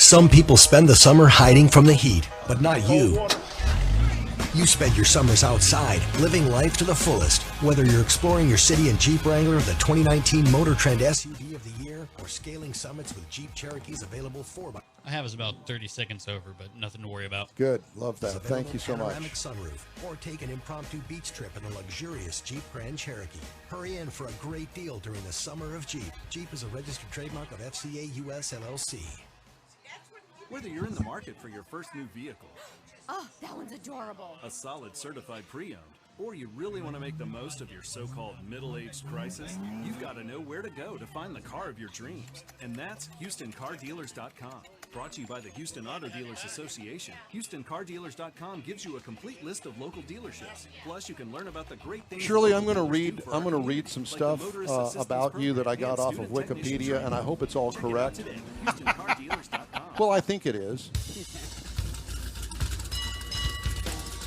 Some people spend the summer hiding from the heat, but not you. You spend your summers outside, living life to the fullest. Whether you're exploring your city in Jeep Wrangler, the 2019 Motor Trend SUV of the year, or scaling summits with Jeep Cherokees available 4x. I have us about 30 seconds over, but nothing to worry about. Good. Love that. Thank you so much. Panoramic sunroof, or take an impromptu beach trip in the luxurious Jeep Grand Cherokee. Hurry in for a great deal during the summer of Jeep. Jeep is a registered trademark of FCA US LLC. Whether you're in the market for your first new vehicle, oh, that one's adorable, a solid certified pre-owned, or you really want to make the most of your so-called middle-aged crisis, you've got to know where to go to find the car of your dreams. And that's HoustonCarDealers.com. Brought to you by the Houston Auto Dealers Association, HoustonCarDealers.com gives you a complete list of local dealerships. Plus, you can learn about the great things. Shirley, I'm going to read some stuff about you that I got off of Wikipedia, and I hope it's all correct. Well, I think it is.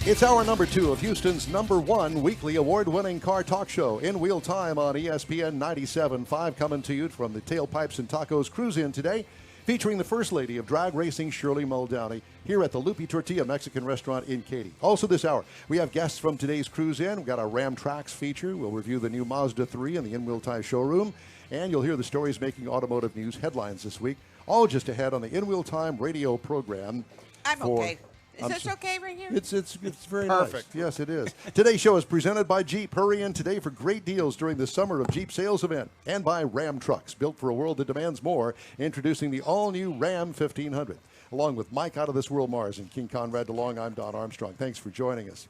It's hour number 2 of Houston's #1 weekly award-winning car talk show, In Wheel Time on ESPN 97.5, coming to you from the Tailpipes and Tacos Cruise-In today, featuring the First Lady of Drag Racing, Shirley Muldowney, here at the Lupe Tortilla Mexican Restaurant in Katy. Also this hour, we have guests from today's Cruise-In. We've got our Ram Tracks feature. We'll review the new Mazda 3 in the In Wheel Time showroom, and you'll hear the stories making automotive news headlines this week, all just ahead on the In Wheel Time radio program. I'm okay. Is this okay right here? It's very perfect. Nice. Yes, it is. Today's show is presented by Jeep. Hurry in today for great deals during the Summer of Jeep sales event. And by Ram Trucks, built for a world that demands more. Introducing the all-new Ram 1500. Along with Mike Out of This World Mars and King Conrad DeLong, I'm Don Armstrong. Thanks for joining us.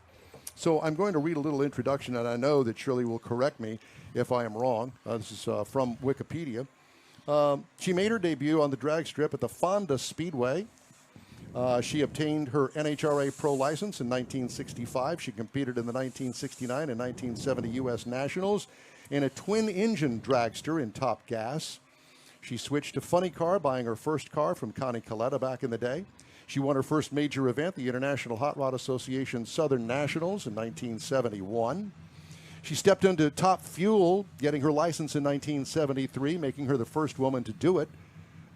So I'm going to read a little introduction, and I know that Shirley will correct me if I am wrong. This is from Wikipedia. She made her debut on the drag strip at the Fonda Speedway. She obtained her NHRA Pro license in 1965. She competed in the 1969 and 1970 U.S. Nationals in a twin-engine dragster in Top Gas. She switched to funny car, buying her first car from Connie Coletta back in the day. She won her first major event, the International Hot Rod Association Southern Nationals, in 1971. She stepped into Top Fuel, getting her license in 1973, making her the first woman to do it.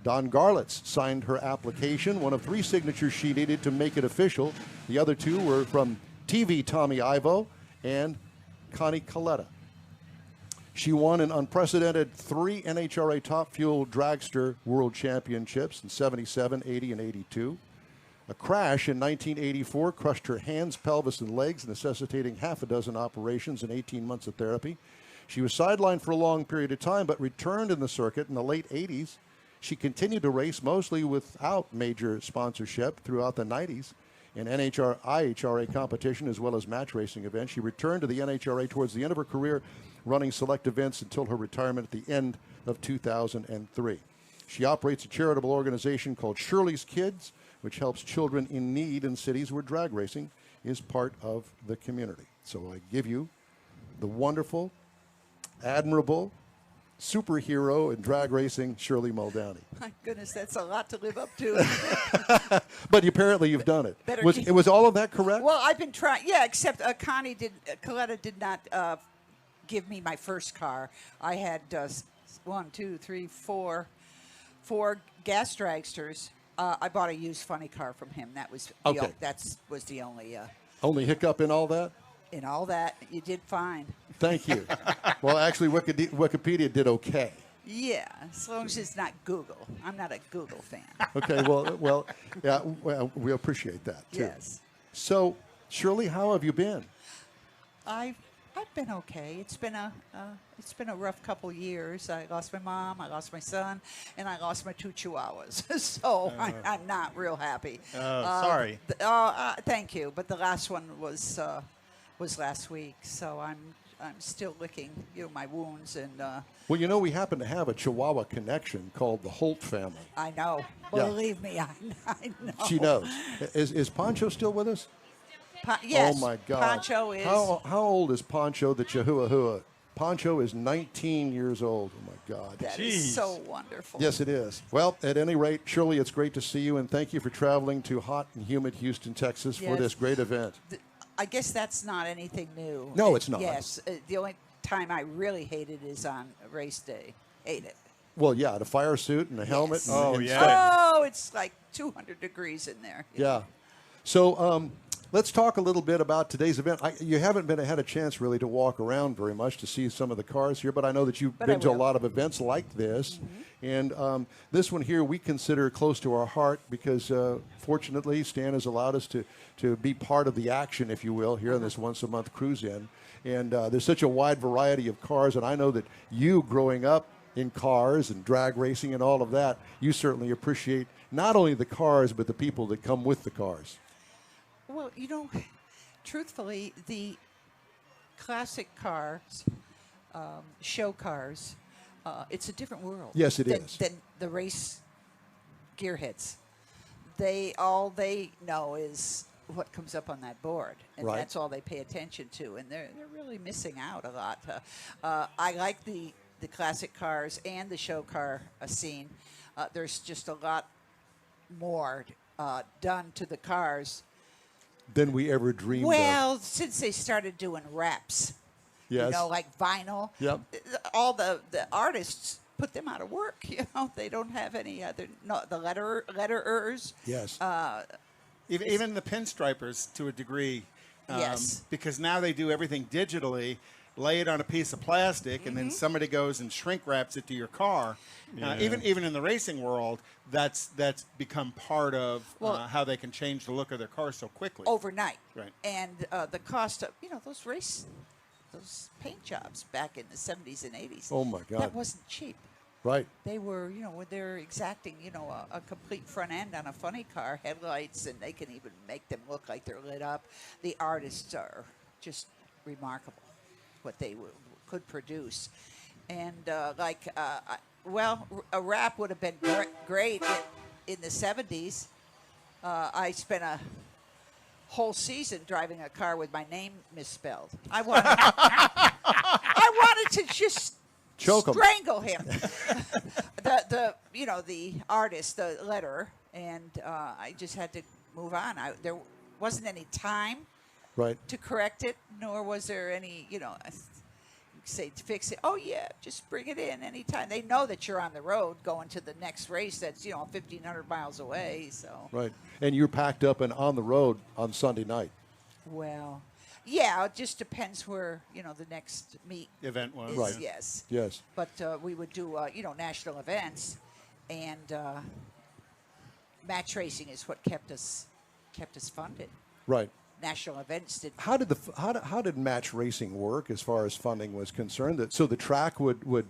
Don Garlitz signed her application, one of 3 signatures she needed to make it official. The other 2 were from TV Tommy Ivo and Connie Coletta. She won an unprecedented 3 NHRA Top Fuel Dragster World Championships in 77, 80, and 82. A crash in 1984 crushed her hands, pelvis, and legs, necessitating half a dozen operations and 18 months of therapy. She was sidelined for a long period of time, but returned in the circuit in the late 80s. She continued to race mostly without major sponsorship throughout the 90s in IHRA competition as well as match racing events. She returned to the NHRA towards the end of her career, running select events until her retirement at the end of 2003. She operates a charitable organization called Shirley's Kids, which helps children in need in cities where drag racing is part of the community. So I give you the wonderful, admirable, superhero in drag racing, Shirley Muldowney. My goodness, that's a lot to live up to. But apparently you've done it. Was all of that correct? Well, I've been trying, yeah, except Coletta did not give me my first car. I had 4 gas dragsters. I bought a used funny car from him. That was okay. That was the only only hiccup in all that? In all that, you did fine. Thank you. Well, actually, Wikipedia did okay. Yeah, as long as it's not Google. I'm not a Google fan. Okay, well, yeah, well, we appreciate that too. Yes. So, Shirley, how have you been? I've been okay. It's been a rough couple years. I lost my mom, I lost my son, and I lost my 2 chihuahuas. So I'm not real happy. Sorry. Thank you. But the last one was last week, so I'm still licking my wounds and. Well, we happen to have a Chihuahua connection called the Holt family. I know. Yeah. Believe me, I know. She knows. Is Poncho still with us? Yes. Oh my God. Poncho is. How old is Poncho the Chihuahua? Poncho is 19 years old. Oh my God. That is so wonderful. Yes, it is. Well, at any rate, Shirley, it's great to see you, and thank you for traveling to hot and humid Houston, Texas for this great event. I guess that's not anything new. No, it's not. Yes. The only time I really hate it is on race day. Hate it. Well, yeah, the fire suit and the helmet. Yes. And, Oh, and yeah. stuff. Oh, it's like 200 degrees in there. Yeah. So let's talk a little bit about today's event. You haven't had a chance really to walk around very much to see some of the cars here, but I know that you've been to a lot of events like this. And this one here we consider close to our heart because fortunately Stan has allowed us to be part of the action, if you will, here in this once-a-month cruise-in. And there's such a wide variety of cars, and I know that you growing up in cars and drag racing and all of that, you certainly appreciate not only the cars but the people that come with the cars. Well, truthfully, the classic cars, show cars, it's a different world. Yes, it is. Than the race gearheads. All they know is what comes up on that board, and Right. that's all they pay attention to, and they're really missing out a lot. I like the classic cars and the show car scene. There's just a lot more done to the cars. Than we ever dreamed of. Well, since they started doing wraps, Yes. like vinyl, Yep. all the artists put them out of work. They don't have any other. No, the letterers. Yes. Even the pinstripers to a degree. Yes. Because now they do everything digitally, lay it on a piece of plastic, and then somebody goes and shrink wraps it to your car. Even in the racing world, that's become part of how they can change the look of their car so quickly. Overnight. Right. And the cost of those paint jobs back in the 70s and 80s. Oh, my God. That wasn't cheap. Right. They were, when they're exacting, a complete front end on a funny car, headlights, and they can even make them look like they're lit up. The artists are just remarkable, what they could produce. And a wrap would have been great in the 70s. I spent a whole season driving a car with my name misspelled. I wanted to just Choke 'em. strangle him. the artist, the letterer, and I just had to move on. There wasn't any time Right. to correct it, nor was there any, say to fix it. Oh yeah, just bring it in anytime. They know that you're on the road going to the next race that's 1,500 miles away. So Right. And you're packed up and on the road on Sunday night. well, yeah, it just depends where the next meet Event was. is. Right. Yes. Yes. But we would do national events, and match racing is what kept us funded. Right. National events did. How did match racing work as far as funding was concerned? So the track would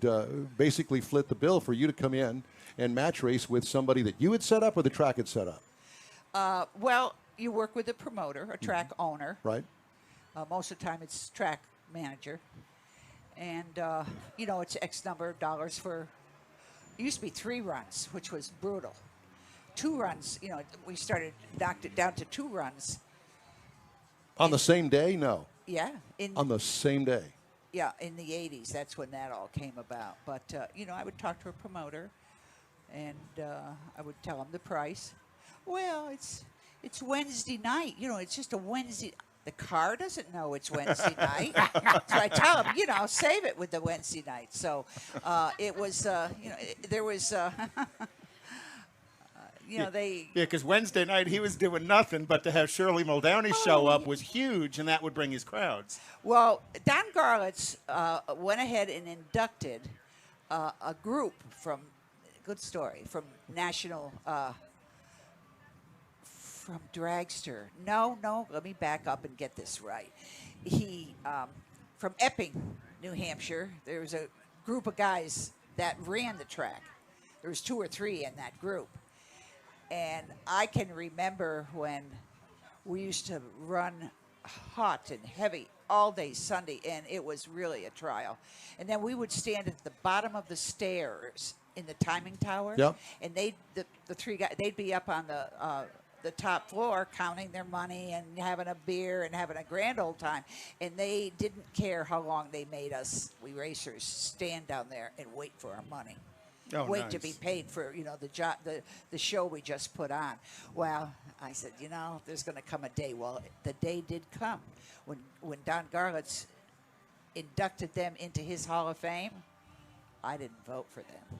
basically flit the bill for you to come in and match race with somebody that you had set up or the track had set up? Well, you work with a promoter, a track owner. Right. Most of the time, it's track manager, and it's X number of dollars for. It used to be 3 runs, which was brutal. 2 runs, we knocked it down to 2 runs. On the same day? No. Yeah. On the same day. Yeah, in the 80s, that's when that all came about. But, I would talk to a promoter, and I would tell him the price. Well, it's Wednesday night. It's just a Wednesday. The car doesn't know it's Wednesday night. So I tell him, save it with the Wednesday night. So it was, there was... they... Yeah, because Wednesday night he was doing nothing, but to have Shirley Muldowney show up was huge, and that would bring his crowds. Well, Don Garlitz went ahead and inducted a group from, good story, from National, from Dragster. No, let me back up and get this right. He, from Epping, New Hampshire, there was a group of guys that ran the track. There was 2 or 3 in that group. And I can remember when we used to run hot and heavy all day Sunday, and it was really a trial. And then we would stand at the bottom of the stairs in the timing tower. Yep. And the 3 guys, they'd be up on the top floor counting their money and having a beer and having a grand old time. And they didn't care how long they made us, we racers, stand down there and wait for our money. Oh, Wait to nice. be paid for the show we just put on. Well, I said, there's going to come a day. Well, the day did come when Don Garlitz inducted them into his Hall of Fame. I didn't vote for them.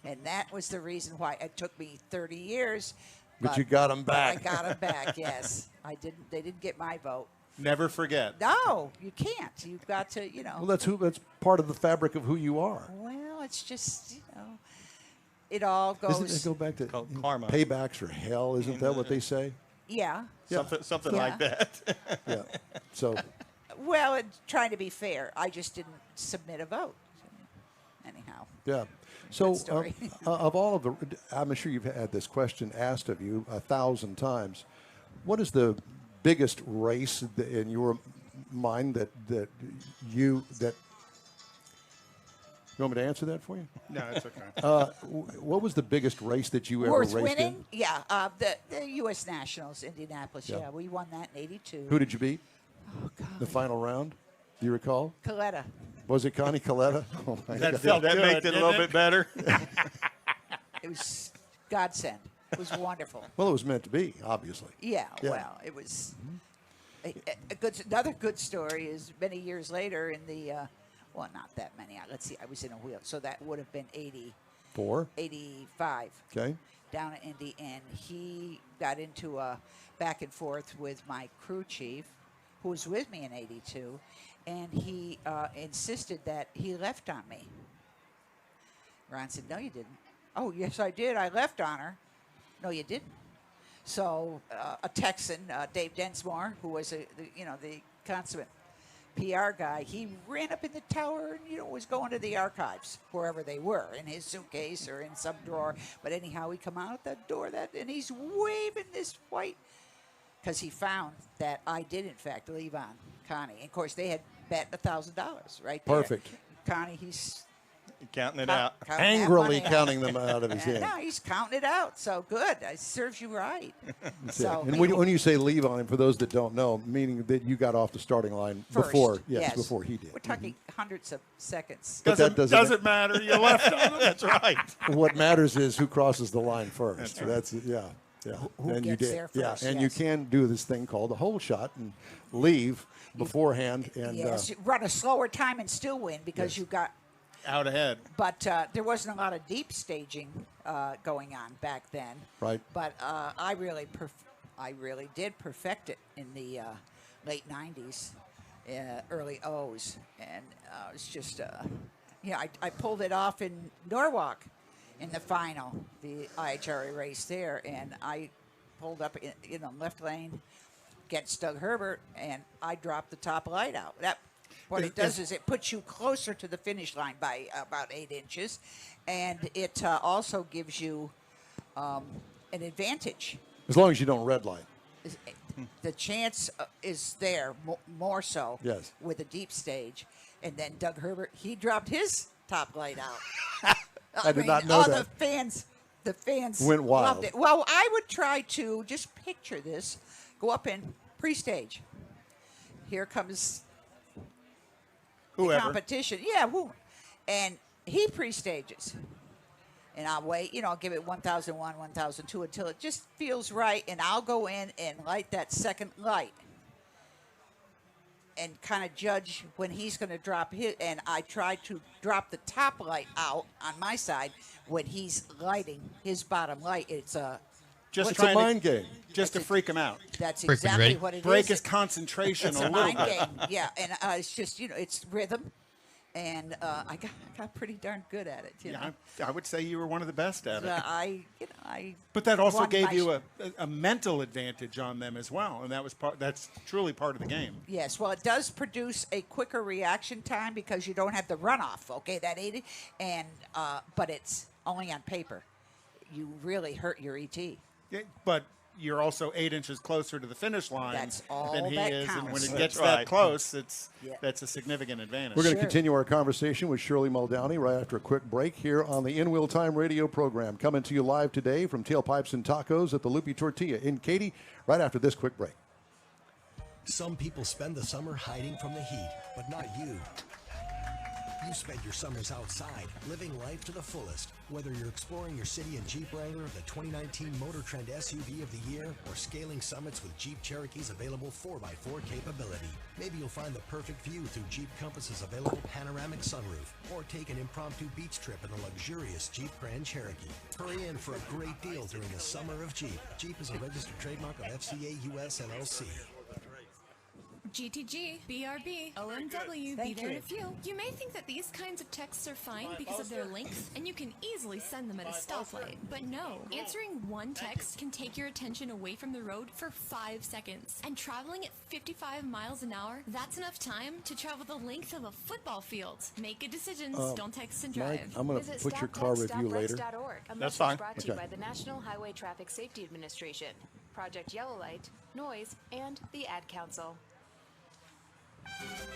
And that was the reason why it took me 30 years. But you got them back. I got them back, yes. I didn't. They didn't get my vote. Never forget. No, you can't. You've got to, Well, that's part of the fabric of who you are. Well, it's just, it all goes. Doesn't it go back to karma? Paybacks or hell? Isn't that what they say? Yeah. Something Yeah. like that. Yeah. So Well, trying to be fair, I just didn't submit a vote. Anyhow. yeah. So story. of all of the, I'm sure you've had this question asked of you 1,000 times. What is the biggest race in your mind that you want me to answer that for you? No, it's okay. What was the biggest race that you ever Worth raced winning? in? Yeah. The U.S. Nationals, Indianapolis. Yeah. Yeah, we won that in '82. Who did you beat? Oh, God. The final round? Do you recall? Coletta. Was it Connie Coletta? Oh my That God. felt that good, makes it a little didn't bit better. It was godsend. It was wonderful. Well, it was meant to be, obviously. Yeah, Yeah. well, it was another good story is many years later in the, well, not that many. Let's see, I was in a wheel, so that would have been 85 Okay. down in Indy, and he got into a back and forth with my crew chief, who was with me in '82, and he insisted that he left on me. Ron said, "No, you didn't." "Oh, yes, I did. I left on her." "No, you didn't." So a Texan, Dave Densmore, who was the consummate PR guy, he ran up in the tower and was going to the archives wherever they were, in his suitcase or in some drawer. But anyhow, he come out that door and he's waving this white, because he found that I did in fact leave on Connie. And of course, they had bet $1,000 right there. Perfect. Connie, he's Counting it out. counting that Angrily money out. counting them out of his And hand. no, he's counting it out. So good. It serves you right. That's So, it. And when you say leave on him, for those that don't know, meaning that you got off the starting line first, before, yes, before he did. We're talking hundreds of seconds. But that doesn't matter. You left on him. That's right. What matters is who crosses the line first. That's yeah. Who and you gets did. there Yeah, first, and yes. you can do this thing called a hole shot and leave beforehand. And Yes, you run a slower time and still win because you got. Out ahead. But there wasn't a lot of deep staging going on back then. Right. But I really did perfect it in the late '90s, early O's, and it's just I pulled it off in Norwalk in the final, the IHRA race there, and I pulled up in left lane against Doug Herbert, and I dropped the top light out. What it does is it puts you closer to the finish line by about 8 inches, and it also gives you an advantage. as long as you don't red light. The chance is there more so Yes. with a deep stage. And then Doug Herbert, he dropped his top light out. I did not know that. The fans Went wild. loved it. Well, I would try to just picture this. Go up in pre-stage. Here comes Whoever. the competition. Yeah, and he pre-stages. And I'll wait, I'll give it 1001, 1002 until it just feels right, and I'll go in and light that second light and kind of judge when he's going to drop his. And I try to drop the top light out on my side when he's lighting his bottom light. It's a Just It's a trying mind game. Just to freak him out. That's Freaking exactly ready. what it is. Break his concentration It's a a little mind bit. game, yeah. And it's just, it's rhythm, and I got pretty darn good at it. Yeah, I would say you were one of the best at it. I But that also won gave my you a mental advantage on them as well, and that's truly part of the game. Yes, well, it does produce a quicker reaction time because you don't have the runoff. Okay, that 80, and but it's only on paper. You really hurt your ET. Yeah, but you're also 8 inches closer to the finish line That's all than he that is, and counts. when it That's gets right. that close, Yeah. that's a significant advantage. We're going to Sure. continue our conversation with Shirley Muldowney right after a quick break here on the In Wheel Time radio program. Coming to you live today from Tailpipes and Tacos at the Lupe Tortilla in Katy, right after this quick break. Some people spend the summer hiding from the heat, but not you. You spend your summers outside, living life to the fullest. Whether you're exploring your city in Jeep Wrangler, the 2019 Motor Trend SUV of the year, or scaling summits with Jeep Cherokee's available 4x4 capability. Maybe you'll find the perfect view through Jeep Compass's available panoramic sunroof, or take an impromptu beach trip in the luxurious Jeep Grand Cherokee. Hurry in for a great deal during the summer of Jeep. Jeep is a registered trademark of FCA US LLC. GTG, BRB, OMW, be there in a few. You may think that these kinds of texts are fine because of their length, and you can easily send them at a stoplight. But no, answering one text can take your attention away from the road for 5 seconds. And traveling at 55 miles an hour, that's enough time to travel the length of a football field. Make good decisions, don't text and drive. Mike, I'm going to put your car review later. That's fine. Brought to you by the National Highway Traffic Safety Administration, Project Yellow Light, Noise, and the Ad Council.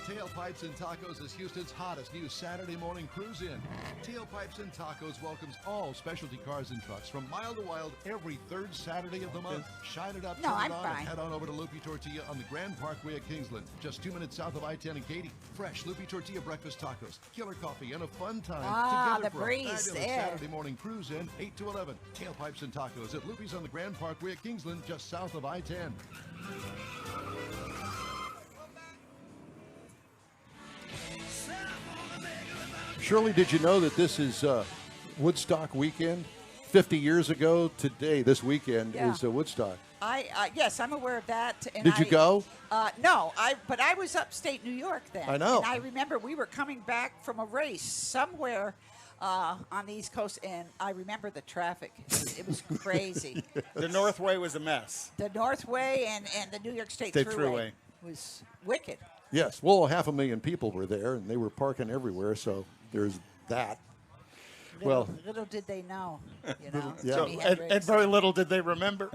Tailpipes and Tacos is Houston's hottest new Saturday morning cruise-in. Tailpipes and Tacos welcomes all specialty cars and trucks from Mile to Wild every third Saturday of the month. Shine it up, turn it on, and head on over to Lupe Tortilla on the Grand Parkway at Kingsland, just 2 minutes south of I-10 and Katy. Fresh Lupe Tortilla breakfast tacos, killer coffee, and a fun time together the for breeze a fabulous there. Saturday morning cruise-in, 8 to 11. Tailpipes and Tacos at Lupe's on the Grand Parkway at Kingsland, just south of I-10. Shirley, did you know that this is Woodstock weekend? 50 years ago today, this weekend is Woodstock. Yes, I'm aware of that. And Did you go? No, but I was upstate New York then. I know. And I remember we were coming back from a race somewhere on the East Coast, and I remember the traffic. It was crazy. The Northway was a mess. The Northway and the New York State Thruway was wicked. Yes. Well, 500,000 people were there, and they were parking everywhere, so there's that. Little did they know, you know. Yeah. So, and very little did they remember.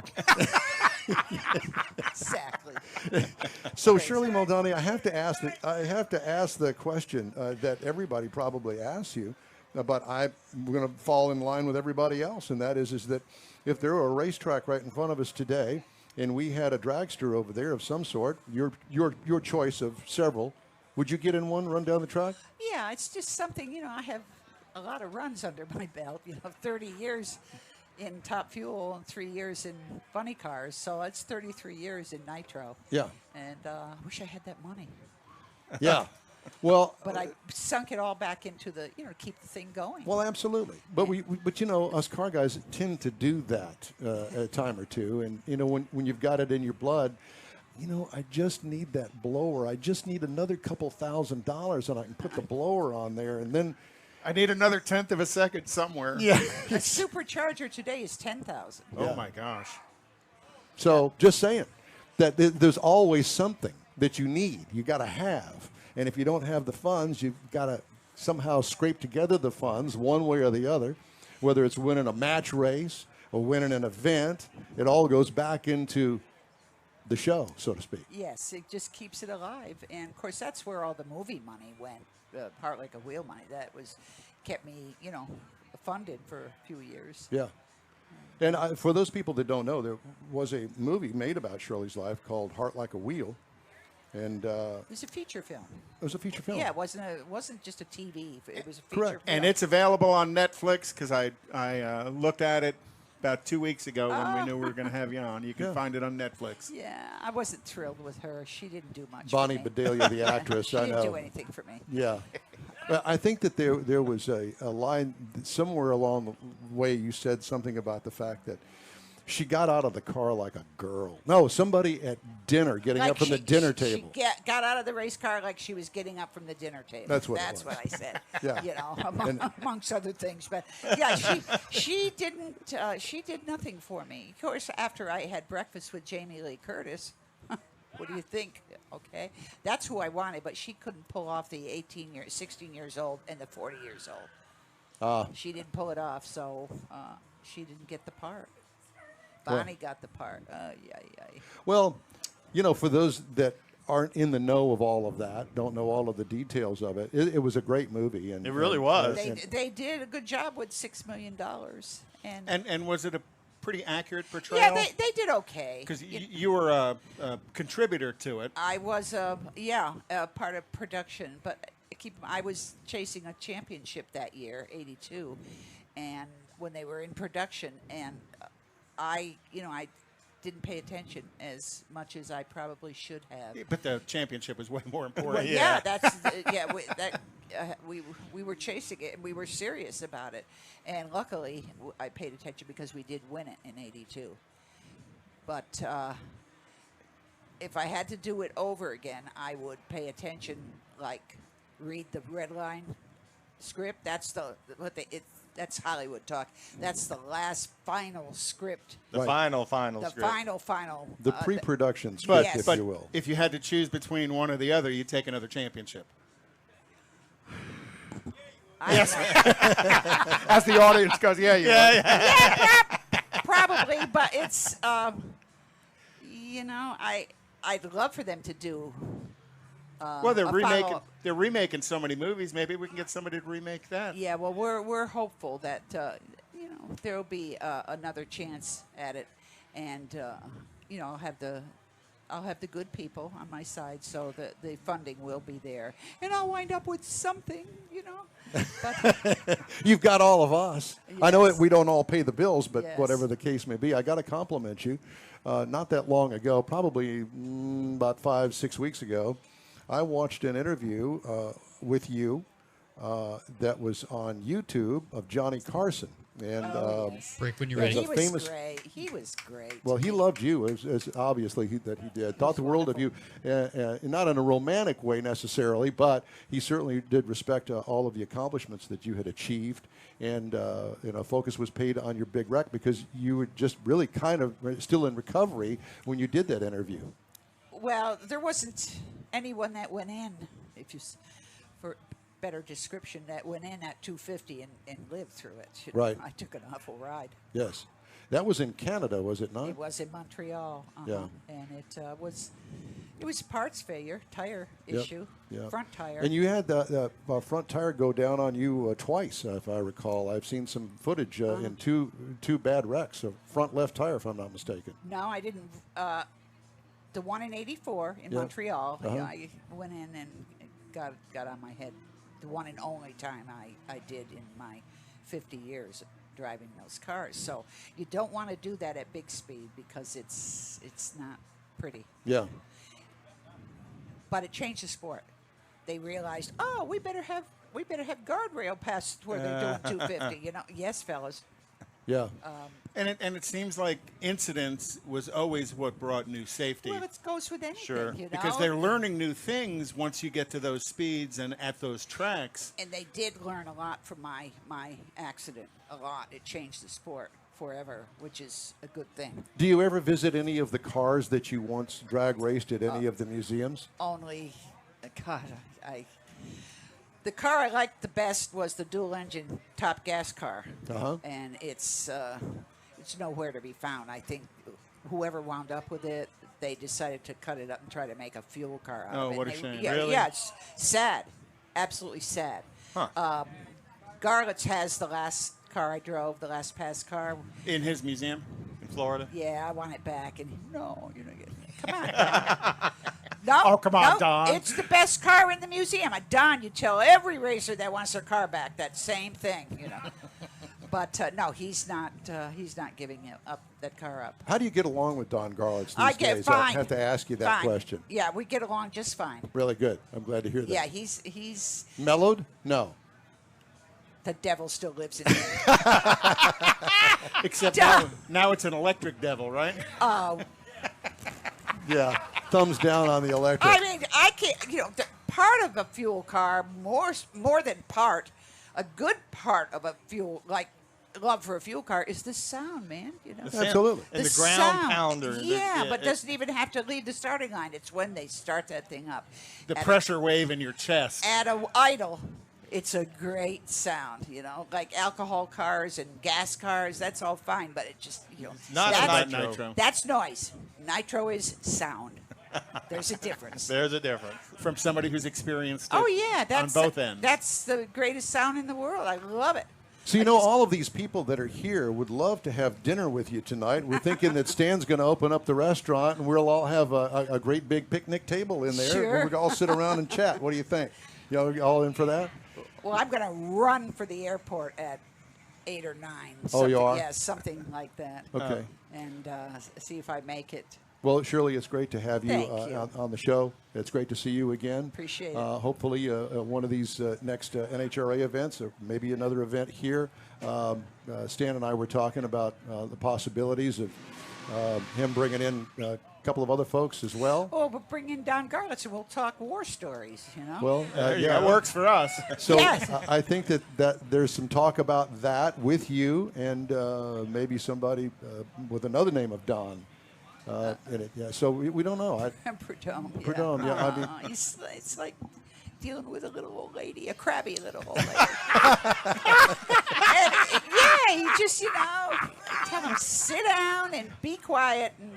Exactly. So, Shirley Muldowney, I have to ask the question that everybody probably asks you, but I'm going to fall in line with everybody else, and that is that if there were a racetrack right in front of us today, and we had a dragster over there of some sort, your choice of several, would you get in one, run down the track? Yeah, it's just something, you know, I have a lot of runs under my belt, 30 years in Top Fuel and 3 years in funny cars, so it's 33 years in Nitro. Yeah. And I wish I had that money. Yeah. Well, but I sunk it all back into the, keep the thing going. Well, absolutely. But but us car guys tend to do that a time or two, and when you've got it in your blood, I just need that blower. I just need another couple $1,000, and I can put the blower on there, and then I need another 1/10 of a second somewhere. Yeah. A supercharger today is $10,000. Oh my gosh. So just saying that there's always something that you need. You got to have. And if you don't have the funds, you've got to somehow scrape together the funds one way or the other, whether it's winning a match race or winning an event. It all goes back into the show, so to speak. Yes, it just keeps it alive. And, of course, that's where all the movie money went, Heart Like a Wheel money. That kept me, funded for a few years. Yeah. And for those people that don't know, there was a movie made about Shirley's life called Heart Like a Wheel. And it was a feature film. It was a feature film. Yeah, it wasn't just a TV. It was a feature Correct. film. And it's available on Netflix because I looked at it about 2 weeks ago when we knew we were going to have you on. You can find it on Netflix. Yeah, I wasn't thrilled with her. She didn't do much. Bonnie for me. Bedelia, the actress. She didn't do anything for me. Yeah. I think that there was a line somewhere along the way you said something about the fact that she got out of the car like a girl. No, somebody at dinner, getting up from the dinner table. She got out of the race car like she was getting up from the dinner table. That's what I said. Yeah. Amongst other things. But yeah, she didn't. She did nothing for me. Of course, after I had breakfast with Jamie Lee Curtis, what do you think? Okay, that's who I wanted, but she couldn't pull off the 16 years old, and the 40 years old. She didn't pull it off, so she didn't get the part. Bonnie got the part. Well, for those that aren't in the know of all of that, don't know all of the details of it, it was a great movie. And it really was. They did a good job with $6 million. And was it a pretty accurate portrayal? Yeah, they did okay. Because you were a contributor to it. I was, part of production. But I was chasing a championship that year, '82, and when they were in production, and I didn't pay attention as much as I probably should have. Yeah, but the championship was way more important. Well, yeah, that's we were chasing it and we were serious about it, and luckily I paid attention because we did win it in '82. But if I had to do it over again, I would pay attention, like read the red line script. That's that's Hollywood talk. That's the last final script. The final The script. final. The pre-production script, Yes. if you will. If you had to choose between one or the other, you'd take another championship. Yes. As the audience goes, yeah, you would. Yeah, probably, but it's I'd love for them to do. Well, they're a remaking. follow-up. They're remaking so many movies. Maybe we can get somebody to remake that. Yeah, well, we're hopeful that there will be another chance at it, and I'll have the good people on my side, so the funding will be there, and I'll wind up with something, But You've got all of us. I know we don't all pay the bills, but Yes. whatever the case may be, I got to compliment you. Not that long ago, probably about 5-6 weeks ago, I watched an interview with you that was on YouTube of Johnny Carson. And yes. Break when you're There's ready. a he famous- was great. He was great. well, he loved you, as obviously that he did. Thought the world of you, not in a romantic way necessarily, but he certainly did respect all of the accomplishments that you had achieved. And focus was paid on your big wreck because you were just really kind of still in recovery when you did that interview. Well, there wasn't anyone that went in, for better description, that went in at 250 and lived through it. Right. I took an awful ride. Yes. That was in Canada, was it not? It was in Montreal. Yeah. And it was parts failure, tire Yep, issue, yep. front tire. And you had the front tire go down on you twice, if I recall. I've seen some footage in two bad wrecks, a front left tire, if I'm not mistaken. No, I didn't. The one in '84 in Yeah. Montreal, Uh-huh. I went in and got on my head. The one and only time I did in my 50 years driving those cars. So you don't want to do that at big speed because it's not pretty. Yeah. But it changed the sport. They realized, oh, we better have guardrail past where they're doing 250. Yes, fellas. Yeah. And it seems like incidents was always what brought new safety. Well, it goes with anything. Sure. You know? Because they're learning new things once you get to those speeds and at those tracks. And they did learn a lot from my accident. A lot. It changed the sport forever, which is a good thing. Do you ever visit any of the cars that you once drag raced at any of the museums? Only, God, the car I liked the best was the dual-engine top gas car, and it's nowhere to be found. I think whoever wound up with it, they decided to cut it up and try to make a fuel car out of it. Oh, what a And shame. Yeah, Really? yeah, it's sad, absolutely sad. Huh. Garlett's has the last car I drove, the last past car. In his museum in Florida? Yeah, I want it back. And no, come on, Don. No, Oh, come on, no, Don. It's the best car in the museum. Don, you tell every racer that wants their car back that same thing, But no, he's not giving up that car up. How do you get along with Don Garlitz these days? fine. I have to ask you that Fine. question. Yeah, we get along just fine. Really good. I'm glad to hear that. Yeah, he's Mellowed? No. the devil still lives in him. Except Don. now it's an electric devil, right? Yeah. Thumbs down on the electric. I mean, I can't. The part of a fuel car, more than part, a good part of a fuel, like love for a fuel car, is the sound, man. Absolutely. And the ground sound. pounder. Yeah, but doesn't even have to leave the starting line. It's when they start that thing up. The At pressure wave in your chest. At a idle, it's a great sound. Like alcohol cars and gas cars. That's all fine, but it just Not that's, nitro. That's noise. Nitro is sound. There's a difference. There's a difference. From somebody who's experienced it Oh yeah, that's on both ends. That's the greatest sound in the world. I love it. So all of these people that are here would love to have dinner with you tonight. We're thinking that Stan's going to open up the restaurant, and we'll all have a great big picnic table in there. Sure. And we'll all sit around and chat. What do you think? You all in for that? Well, I'm going to run for the airport at 8 or 9. Oh, you are? Yeah, something like that. Okay. And see if I make it. Well, Shirley, it's great to have you, Thank you. on the show. It's great to see you again. Appreciate it. Hopefully, one of these next NHRA events, or maybe another event here. Stan and I were talking about the possibilities of him bringing in a couple of other folks as well. Oh, but bring in Don Garlitz and we'll talk war stories, you know? Well, That works for us. So Yes. I think that there's some talk about that with you and maybe somebody with another name of Don. In it, yeah. So we don't know. Prudhomme. Prudhomme, yeah, I mean- It's like dealing with a little old lady, a crabby little old lady. And, you just, tell them sit down and be quiet and,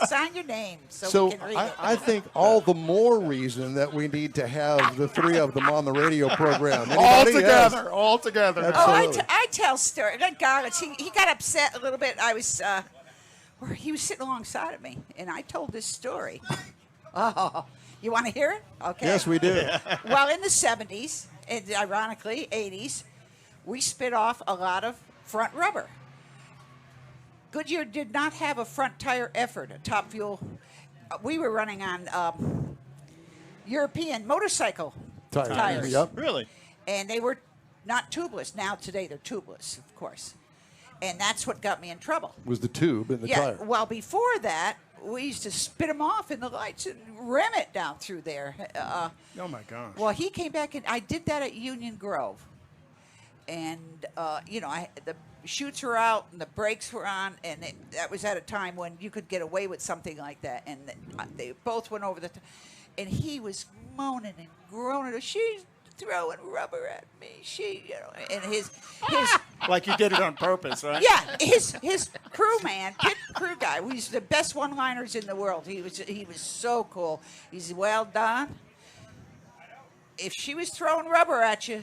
sign your name so we can read it. I think all the more reason that we need to have the three of them on the radio program. Anybody? Yes. All together. Absolutely. I tell stories. That Garlitz, he got upset a little bit. He was sitting alongside of me, and I told this story. Oh, you want to hear it? Okay. Yes, we do. Well, in the 70s, and ironically, 80s, we spit off a lot of front rubber. Goodyear did not have a front tire effort, a top fuel. We were running on European motorcycle tires. Yep. Really? And they were not tubeless. Now, today, they're tubeless, of course. And that's what got me in trouble. Was the tube in the tire? Well, before that, we used to spit them off in the lights and ram it down through there. Oh, my gosh. Well, he came back, and I did that at Union Grove. And, the chutes were out and the brakes were on, and that was at a time when you could get away with something like that. And they both went over and he was moaning and groaning. She's throwing rubber at me. And his Like you did it on purpose, right? yeah, his crewman, pit crew guy, he's the best one-liners in the world. He was so cool. He said, well, Don, if she was throwing rubber at you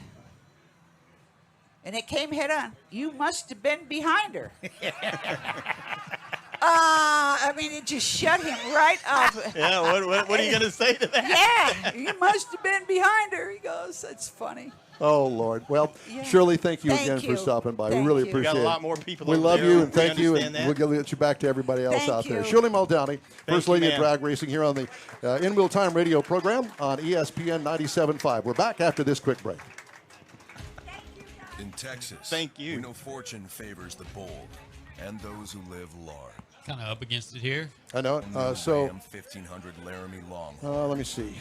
and it came head on, you must have been behind her. It just shut him right up. Yeah, what are you going to say to that? Yeah, you must have been behind her. He goes, that's funny. Oh, Lord. Well, Yeah. Shirley, thank you Thank again you. for stopping by. Thank we really you. appreciate it. We got a lot more people We over love there. you and We thank you, and understand that. we'll get you back to everybody else Thank out there. you. Shirley Muldowney, First you, Lady of ma'am. Drag Racing here on the In Wheel Time radio program on ESPN 97.5. We're back after this quick break. In Texas, Thank you. we know fortune favors the bold and those who live large. Kind of up against it here. I know it. Ram So 1500 Laramie Longhorn. let me see.